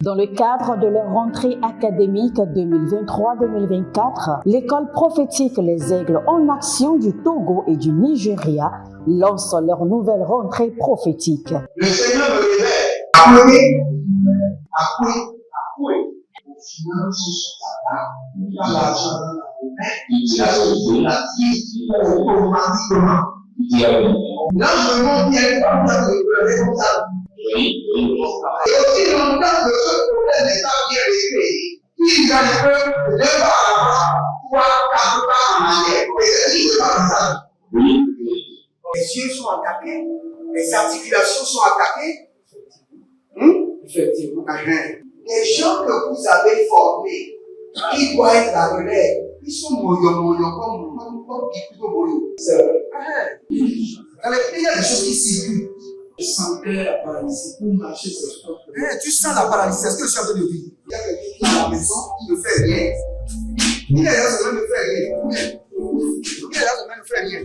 Dans le cadre de leur rentrée académique 2023-2024, l'école prophétique Les Aigles en Action du Togo et du Nigeria lance leur nouvelle rentrée prophétique. Le Seigneur me révèle. Appelez. Finances dans l'argent, la vie, automatiquement. Là, je monte bien comme ça, de responsable. Et aussi longtemps que ce problème n'est pas bien réglé, ils peuvent ne pas avoir 3, 4 pas en arrière. Et c'est ce qui se passe ça. Les yeux sont attaqués, les articulations sont attaquées. Effectivement. Les gens que vous avez formés, qui doivent être la relève, ils sont moyo comme plutôt moyo. C'est vrai. Il y a des choses qui circulent. Je sentais la paralysie pour marcher sur le corps. Tu sens la paralysie, c'est ce que je suis en train de dire. Il y a quelqu'un qui est à la maison, qui ne fait rien. Il est là, ça ne fait rien. Il est là, ça ne fait rien.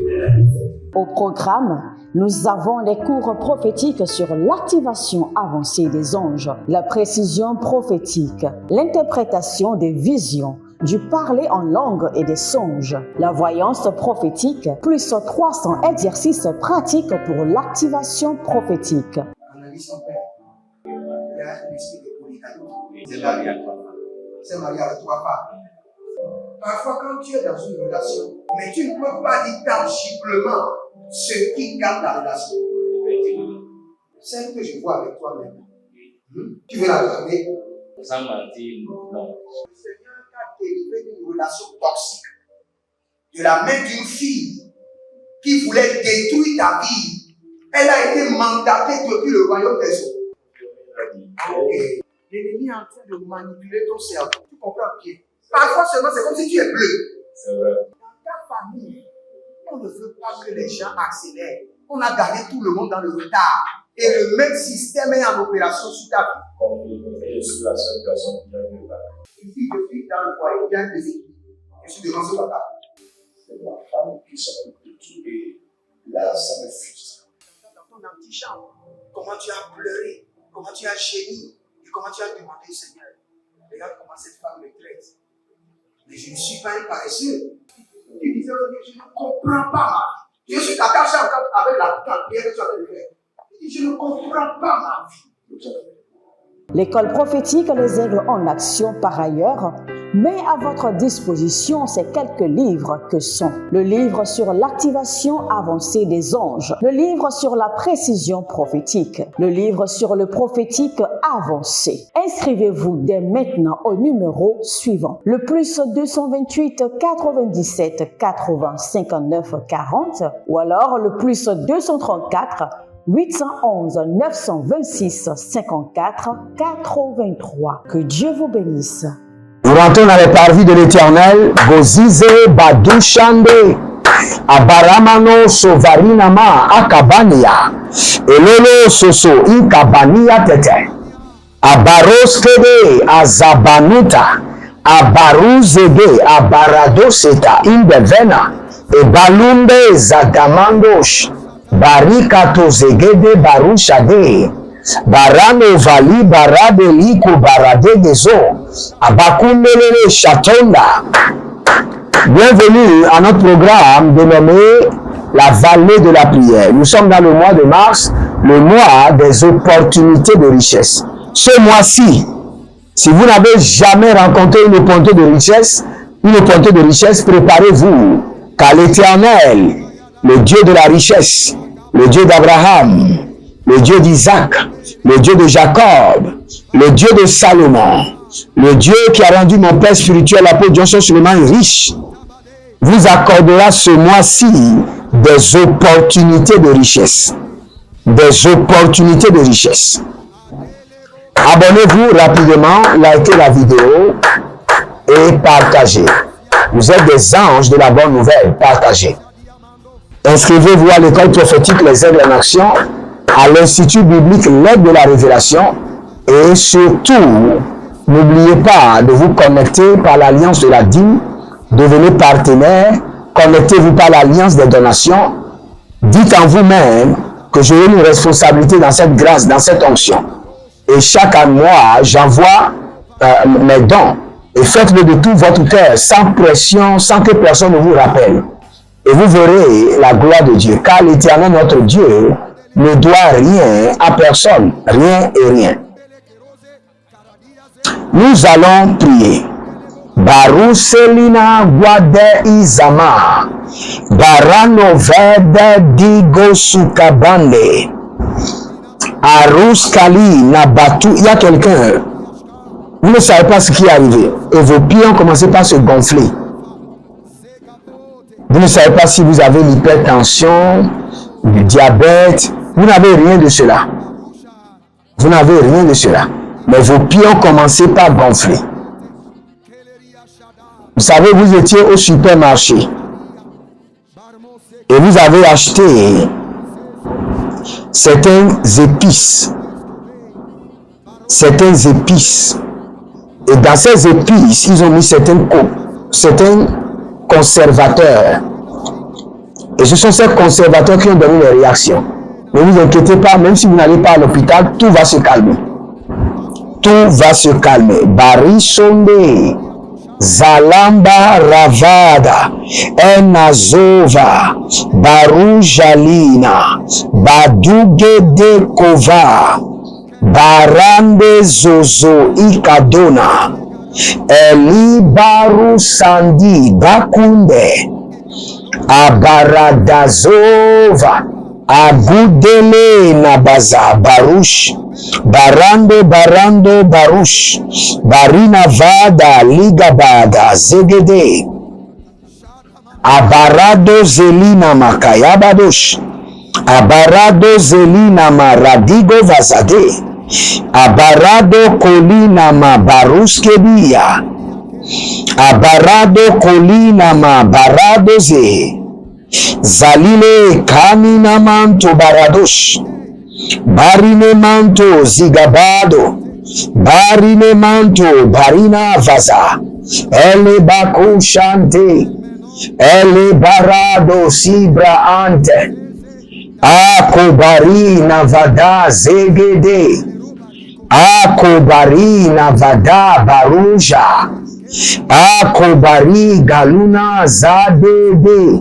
Au programme, nous avons les cours prophétiques sur l'activation avancée des anges, la précision prophétique, l'interprétation des visions, du parler en langue et des songes, la voyance prophétique, plus 300 exercices pratiques pour l'activation prophétique. Analyse ton père. Il y a un esprit de polygame. C'est marié à 3 femmes. C'est marié à 3 femmes. Parfois, quand tu es dans une relation, mais tu ne peux pas dire tangiblement ce qui garde la relation. Celle que je vois avec toi maintenant. Tu veux la garder? Sans mentir, non. Le Seigneur t'a délivré d'une relation toxique. De la main d'une fille qui voulait détruire ta vie. Elle a été mandatée depuis le royaume des eaux. L'ennemi est en train de manipuler ton cerveau. Tu comprends bien? Parfois seulement, c'est comme si tu es bleu. C'est vrai. Dans ta famille, on ne veut pas que les gens accélèrent. On a gardé tout le monde dans le retard. Et le même système est en opération sur ta vie. Je suis la seule personne qui a vu ça. Une fille de fille dans le foyer, bien déséquilibrée. Je suis devant ce papa. C'est ma femme qui s'occupe de tout. Et là, ça me frustre. Dans ton antichambre, comment tu as pleuré, comment tu as gémi, et comment tu as demandé au Seigneur. Regarde comment cette femme me traite. Mais je ne suis pas un paresseux. Tu disais, je ne comprends pas ma vie. Je suis attaché avec la prière que tu as fait de faire. Je ne comprends pas ma vie. L'école prophétique Les Aigles en Action, par ailleurs, met à votre disposition ces quelques livres que sont le livre sur l'activation avancée des anges, le livre sur la précision prophétique, le livre sur le prophétique avancé. Inscrivez-vous dès maintenant au numéro suivant, le plus 228 97 80 59 40 ou alors le plus 234 811 926 54 83. Que Dieu vous bénisse. Nous rentrons dans les parvis de l'Éternel. Gozize Badouchande, Abaramano Sovarinama Akabania, Elolo Soso Ikabania Tete, Abaroskede Azabanuta, Abaruzege Abaradoseta Indevena, Ebalumbe Zagamandosh, Barikato Zegede Barushade, Barano Vali Baradeliko Baradegezo, Abakumelele Chatonda. Bienvenue à notre programme dénommé la vallée de la prière. Nous sommes dans le mois de mars, le mois des opportunités de richesse. Ce mois-ci, si vous n'avez jamais rencontré une opportunité de richesse, préparez-vous, car l'Éternel, le Dieu de la richesse, le Dieu d'Abraham, le Dieu d'Isaac, le Dieu de Jacob, le Dieu de Salomon, le Dieu qui a rendu mon père spirituel, l'apôtre Johnson Suleiman, riche, vous accordera ce mois-ci des opportunités de richesse. Des opportunités de richesse. Abonnez-vous rapidement, likez la vidéo et partagez. Vous êtes des anges de la bonne nouvelle, partagez. Inscrivez-vous à l'école prophétique Les Aigles en Action, à l'Institut biblique L'Aide de la Révélation et surtout, n'oubliez pas de vous connecter par l'alliance de la dîme, devenez partenaire, connectez-vous par l'alliance des donations, dites en vous-même que j'ai une responsabilité dans cette grâce, dans cette onction. Et chaque mois, j'envoie mes dons. Et faites-le de tout votre cœur, sans pression, sans que personne ne vous rappelle. Et vous verrez la gloire de Dieu. Car l'Éternel, notre Dieu, ne doit rien à personne. Rien et rien. Nous allons prier. Baruselina Guade Izama. Barano Vede Digo Sukabande. Arus Kali Nabatu. Il y a quelqu'un. Vous ne savez pas ce qui est arrivé. Et vos pieds ont commencé par se gonfler. Vous ne savez pas si vous avez l'hypertension, le diabète. Vous n'avez rien de cela. Vous n'avez rien de cela. Mais vos pieds ont commencé par gonfler. Vous savez, vous étiez au supermarché. Et vous avez acheté certaines épices. Certaines épices. Et dans ces épices, ils ont mis certains conservateurs. Et ce sont ces conservateurs qui ont donné les réactions. Ne vous inquiétez pas, même si vous n'allez pas à l'hôpital, tout va se calmer. Tout va se calmer. Barisonde, Zalamba Ravada, Enazova, Barujalina, Badugede Kova, Barande Zozo Ikadona, Elibaru Sandi Bakunde, Abaradazova, Agudele Nabaza Barush, Barando Barush, Barina Vada Ligabada Zegede, Abarado Zelina Makayabadosh, Abarado Zelina Maradigo Vazade, Abarado Kolina Ma Baruskebia, Abarado Kolina Ma Barado Ze, Zalile Kamina Manto Baradosh, Barine Manto Zigabado, Barine Manto Barina Vaza, Ele Baku Shante, Ele Barado Sibra Ante, Akobari Navada Zegede, Akobari Navada Baruja, Akobari Galuna Zadede,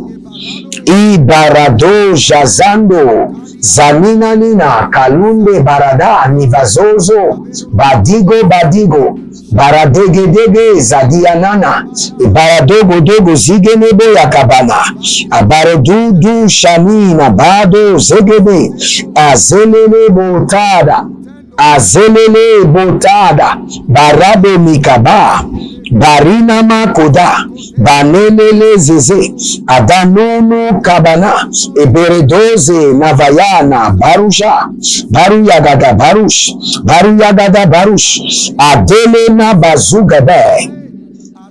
Ibarado Jazando, Zamina Nina, Kalunde Barada, Nivazozo, Badigo, Baradegedege, Zadianana, Baradogo Zigenebo Yakabana, Abaredudu Shamina, Bado Zegede, Azelele Botada, Barado Mikaba, Barina Makoda, Banelele Zeze, Adanono Kabana, Eberedoze Navayana, Barusha, Baruyagada Barush, Adelena Bazugabe,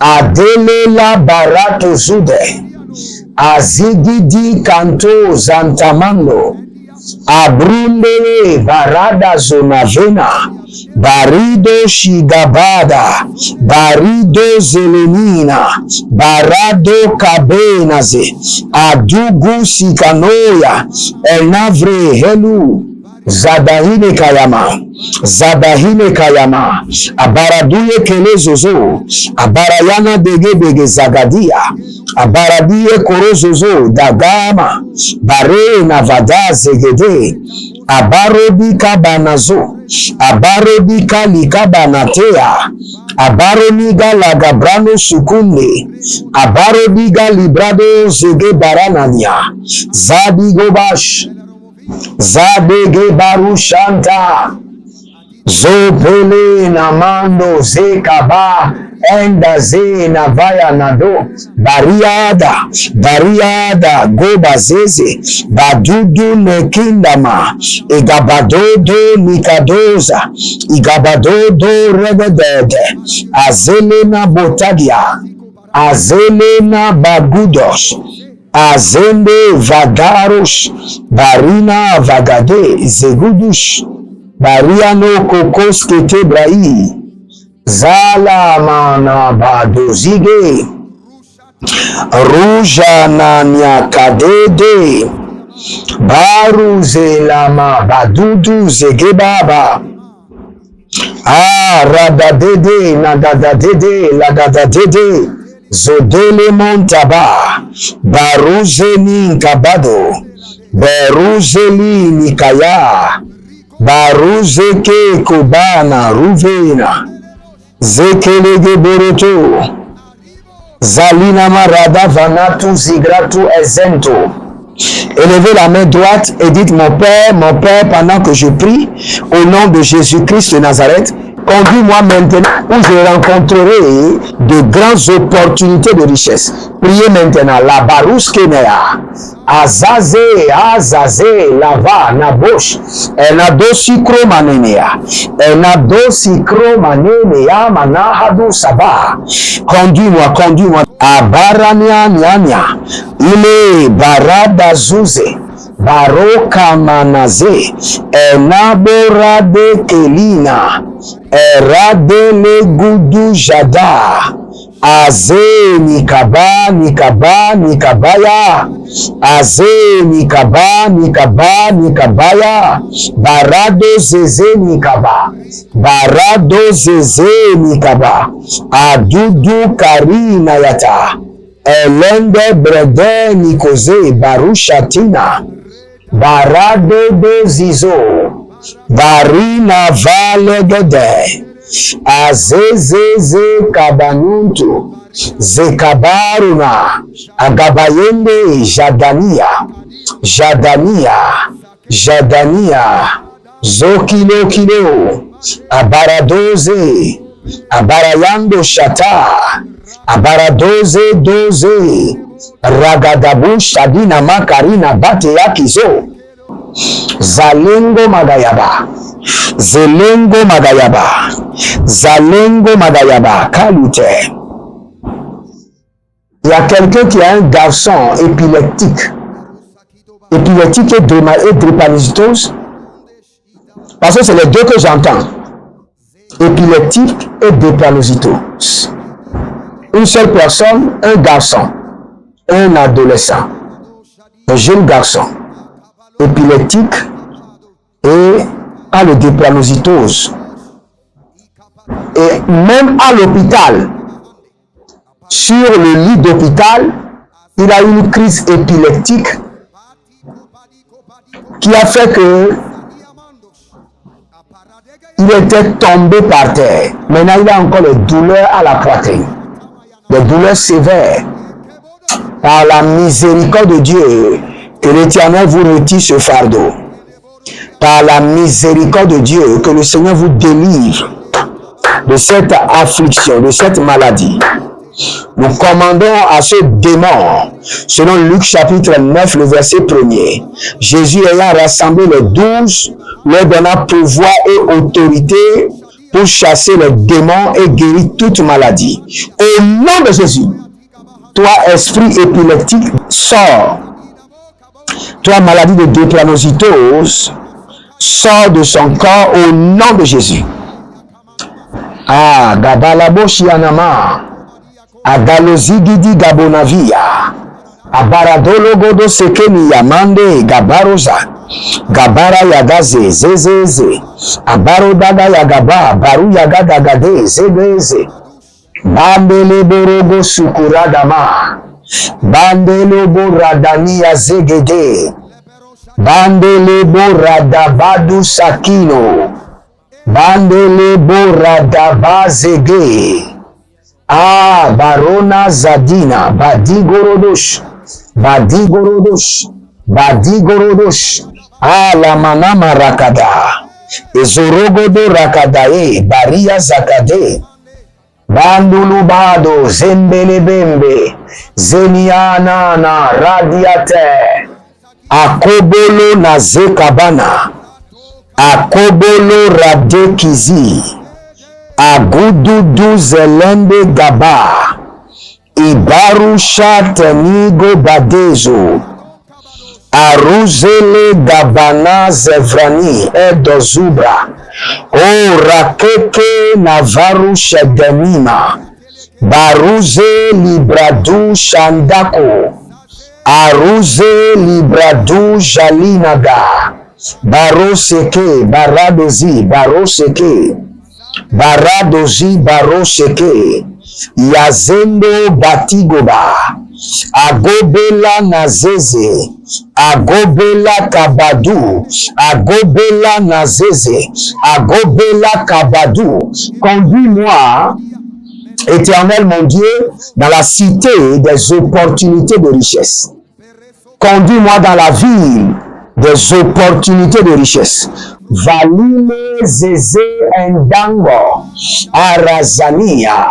Adelela Barato Zude, Azigidi Kanto Zantamando, Abrunde Barada Zonavena, Barido Shigabada, Barido Zelenina, Barado Kabenaze, Adugu Sikanoya, Enavre Helu, Zadahine Kayama, Abaraduye Kelezozo, Abarayana Bege Zagadia, Abaradiye Korozozo, Dagama, Bare Navada Zegede, Abarobika Banazo, Abarobika Likabanatea, Abaroniga Lagabrano Sukunde, Abarodiga Librado Zege Baranania, Zadege Barushanta, Zopele Namando Zekaba, Enda Zena Vaya Nado, Bariada, Goba Zeze, Badudu Nekindama, Igabadodo Nikadoza, Igabadodo Rebedede, Azelena Botagia, Azelena Bagudos, Azende Vagarosh, Barina Vagade, Zegudush, Bariano Kokoske Tebrai, Zala Mana Badozige, Ruja Nanya Kadede, Baru Zelama Badudu Zegebaba, Ah, radadede, nadadadede, ladadadede, zodele montaba, baruzeni kabado, beruzeli nikaya, baruzeke kubana ruvena, zekelege boroto, zalina marada vanatu zigratu ezento. Élevez la main droite et dites mon Père, pendant que je prie, au nom de Jésus-Christ de Nazareth, conduis-moi maintenant où je rencontrerai de grandes opportunités de richesse. Priez maintenant. La barousse kenea. Azaze, lava, nabosh. Enadosi kromanenea. Enadosi kromanenea, manahadu sabah. Conduis-moi. Abarania nyanya. Il est barada zuze. Baroka manaze. Enaborade kelina. Eradele gudu jada. Aze nikabaya. Aze nikabaya. Barado zeze nikaba. Adudu karina yata. Elende brede nikoze barushatina. Barado de zizo. Barina vale gede. Azezeze kabanuntu. Zekabaruna. Agabayende Jadania. Zokilo. Abaradoze. Abarayando shata. Abaradoze. Ragadabu shadina makarina bate yakizo. Zalengo magayaba. Kalute. Il y a quelqu'un qui a un garçon épileptique et drépanocytose, parce que c'est les deux que j'entends. Épileptique et drépanocytose. Une seule personne, un garçon, un adolescent, un jeune garçon, épileptique et a le drépanocytose. Et même à l'hôpital, sur le lit d'hôpital, il a eu une crise épileptique qui a fait que il était tombé par terre. Maintenant, il a encore les douleurs à la poitrine, des douleurs sévères. Par la miséricorde de Dieu, que l'Éternel vous retire ce fardeau. Par la miséricorde de Dieu, que le Seigneur vous délivre de cette affliction, de cette maladie. Nous commandons à ce démon, selon Luc chapitre 9, le verset 1er, Jésus ayant rassemblé les 12, leur donna pouvoir et autorité pour chasser les démons et guérir toute maladie. Au nom de Jésus, toi esprit épileptique, sors. Toi maladie de drépanocytose, sors de son corps au nom de Jésus. Ah, Gabalabo Shianama. Agalozigidi Gabonavia. Abaradolo Godo Sekeni Yamande Gabaroza. Gabara Yagaze Zezeze. Abarodaga Yagaba. Baru Yagada Gade Zezeze. Bandele Borogo Sukuradama. Bandele Boradania Zegede. Bandele Boradabadu Sakino. Bandele Boradaba Zege. Ah, Barona Zadina, Badigorodosh. Ah, la manama rakada. Ezorogodo rakadae, Baria zakade. Bandulubado, Zembelebembe, Zenianana, Radiate. Akobolo na Zekabana. Akobolo Radekizi. Agududu Zelende Gaba. Ibarusha Tenigo Badezo. Aruzele Gabana Zevrani Edozubra. O Rakeke Navaru Shedemima. Baruze Libradu Shandako. Aruze Libradu Jalinaga. Baroseke Baradozi Baroseke. Baradozi baroseke. Yazendo batigoba. Agobela nazeze. Agobela kabadu. Agobela nazeze. Agobela kabadu. Conduis-moi, Éternel mon Dieu, dans la cité des opportunités de richesse. Conduis-moi dans la ville des opportunités de richesse. Valime zeze endango. Arazania.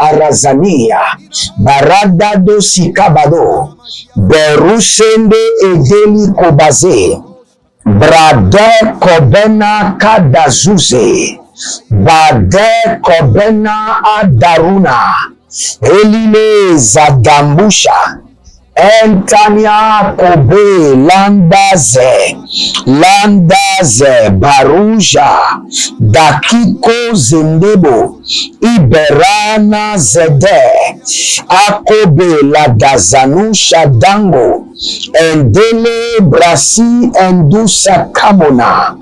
Baradado sikabado. Berusende edeli kobaze. Brade kobena kadazuze. Bade kobena adaruna. Eline zadambusha. Entania kobe landaze baruja dakiko zendebo iberana zede akobe ladazanusha dango endele brasi endusa kamona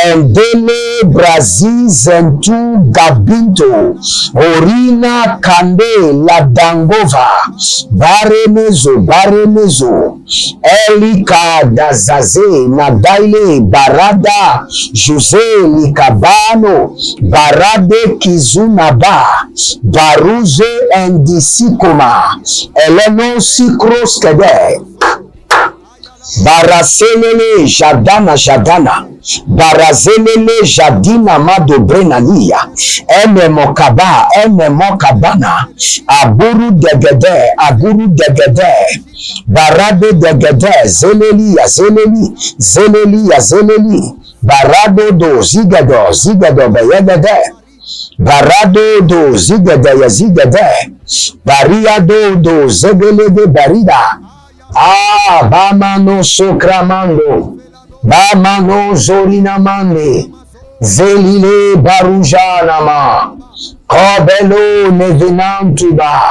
endele brazi zentu gabinto orina kande ladangova baremezo Elika dazaze nadaile barada Jose likabano barade kizunaba baruze endisikoma eleno sikros kede baraselele jadana barazelele jadina madobrenania ene mokabana aguru degede barade degede zeleli barado do zigado beyegede barado do zigade bariado do zegelede barida bamano sokramando bamano zorinamande zelile barujanama kobelo nevenantuba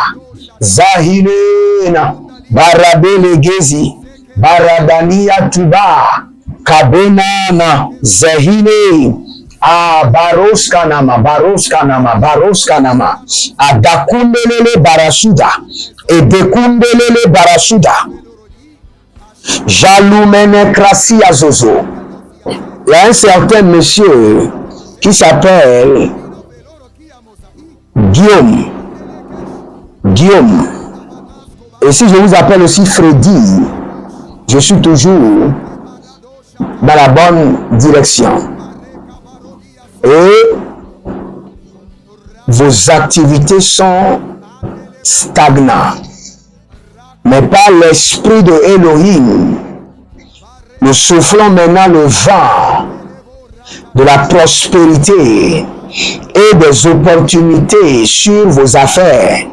zahilena barabele gezi baradania tuba kabenana zahile baroskanama adakundelele barasuda edekundelele barasuda Jaloumene Krasi Azozo. Il y a un certain monsieur qui s'appelle Guillaume. Et si je vous appelle aussi Freddy, je suis toujours dans la bonne direction. Et vos activités sont stagnantes. Mais par l'esprit de Elohim, nous soufflons maintenant le vent de la prospérité et des opportunités sur vos affaires.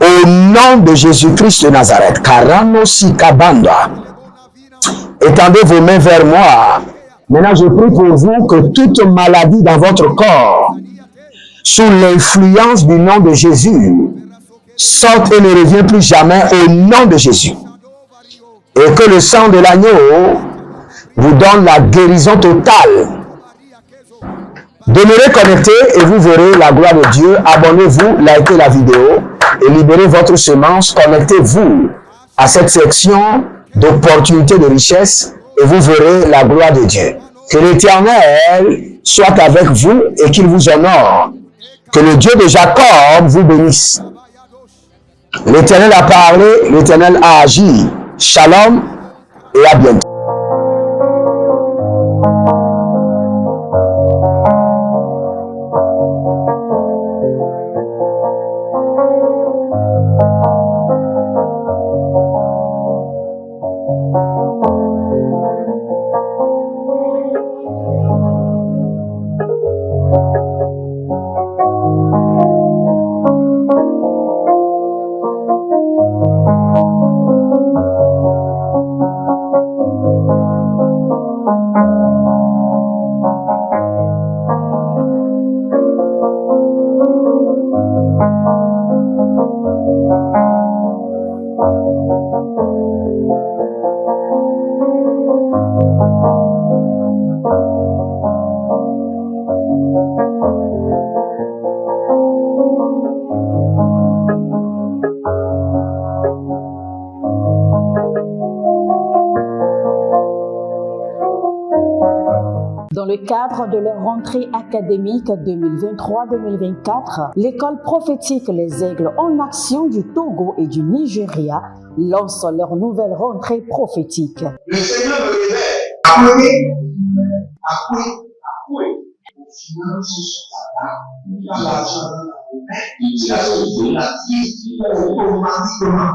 Au nom de Jésus-Christ de Nazareth, Karano Sikabanda, étendez vos mains vers moi. Maintenant, je prie pour vous que toute maladie dans votre corps, sous l'influence du nom de Jésus, sorte et ne revient plus jamais au nom de Jésus. Et que le sang de l'agneau vous donne la guérison totale. Demeurez connectés et vous verrez la gloire de Dieu. Abonnez-vous, likez la vidéo et libérez votre semence. Connectez-vous à cette section d'opportunités de richesse et vous verrez la gloire de Dieu. Que l'Éternel soit avec vous et qu'il vous honore. Que le Dieu de Jacob vous bénisse. L'Éternel a parlé, l'Éternel a agi. Shalom et à bientôt. cadre de leur rentrée académique 2023-2024, l'école prophétique Les Aigles en Action du Togo et du Nigeria lance leur nouvelle rentrée prophétique. Le Seigneur me révèle. Appelez. Au final, ce sera dans l'argent dans la main. Il a sauvé la vie automatiquement.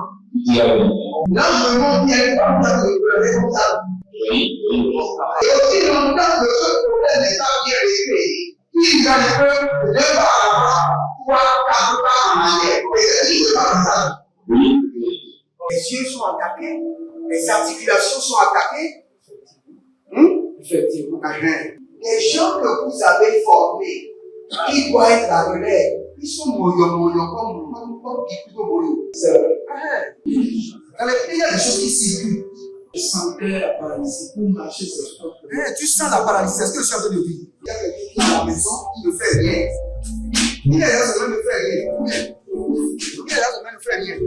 Là, je me montre bien comme ça, je pleurais comme ça. Et aussi longtemps que ce problème n'est pas bien réglé, il y a des peuples de par là-bas, 3, 4 pas en arrière. Et c'est ce qui se passe ça. Les yeux sont attaqués, les articulations sont attaquées. Effectivement. Les gens que vous avez formés, qui doivent être la relève, ils sont moyons comme plutôt moyons. C'est vrai. Dans les pays, il y a des choses qui circulent. Je sentais la paralysie pour marcher sur ce corps. Tu sens la paralysie, c'est ce que je suis en train de dire. Il y a quelqu'un qui est à la maison, qui ne fait rien. Il y a des gens qui ne fait rien.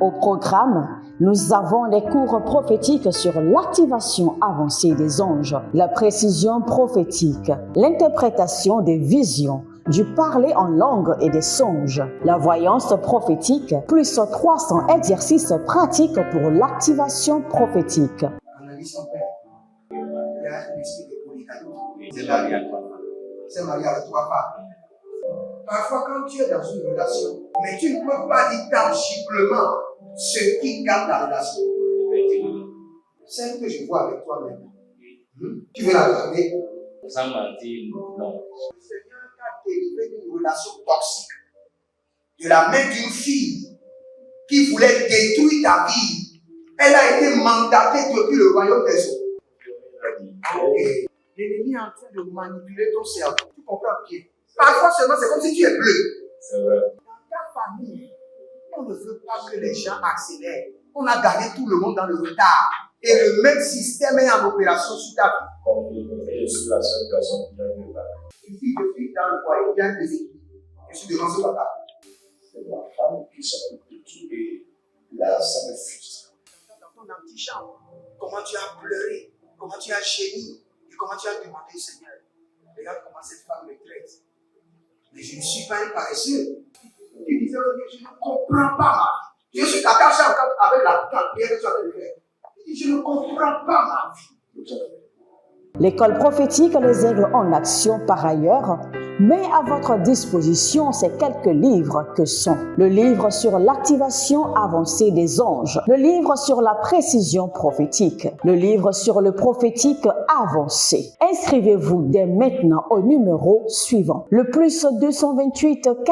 Au programme, nous avons les cours prophétiques sur l'activation avancée des anges, la précision prophétique, l'interprétation des visions, du parler en langue et des songes, la voyance prophétique, plus 300 exercices pratiques pour l'activation prophétique. Analyse son père. Il y a un esprit de polygamie. C'est marié à trois femmes. C'est marié à trois femmes. Parfois, quand tu es dans une relation, mais tu ne peux pas dire tangiblement ce qui garde la relation. Celle que je vois avec toi maintenant. Tu veux la regarder? Sans mentir, non. Le Seigneur t'a délivré d'une relation toxique. De la main d'une fille qui voulait détruire ta vie. Elle a été mandatée depuis le royaume des eaux. L'ennemi est en train de manipuler ton cerveau. Tu comprends bien? Parfois seulement, c'est comme si tu es bleu. C'est vrai. Dans ta famille, on ne veut pas que les gens accélèrent. On a gardé tout le monde dans le retard. Et le même système est en opération sur ta vie. Comme je suis la seule personne qui a vu ça. Une fille de fille dans le foyer, il y a des équipes. Je suis devant ce papa. C'est ma femme qui s'occupe de tout et là, ça me frustre. Dans ton antichambre, comment tu as pleuré, comment tu as gémi et comment tu as demandé au Seigneur. Regarde comment cette femme me traite. Mais je ne suis pas un paresseux. Tu disais, je ne comprends pas ma vie. Je suis attaché avec la prière que tu as fait faire. Je ne comprends pas ma vie. L'école prophétique Les Aigles en Action, par ailleurs, met à votre disposition ces quelques livres que sont le livre sur l'activation avancée des anges, le livre sur la précision prophétique, le livre sur le prophétique avancé. Inscrivez-vous dès maintenant au numéro suivant, le +228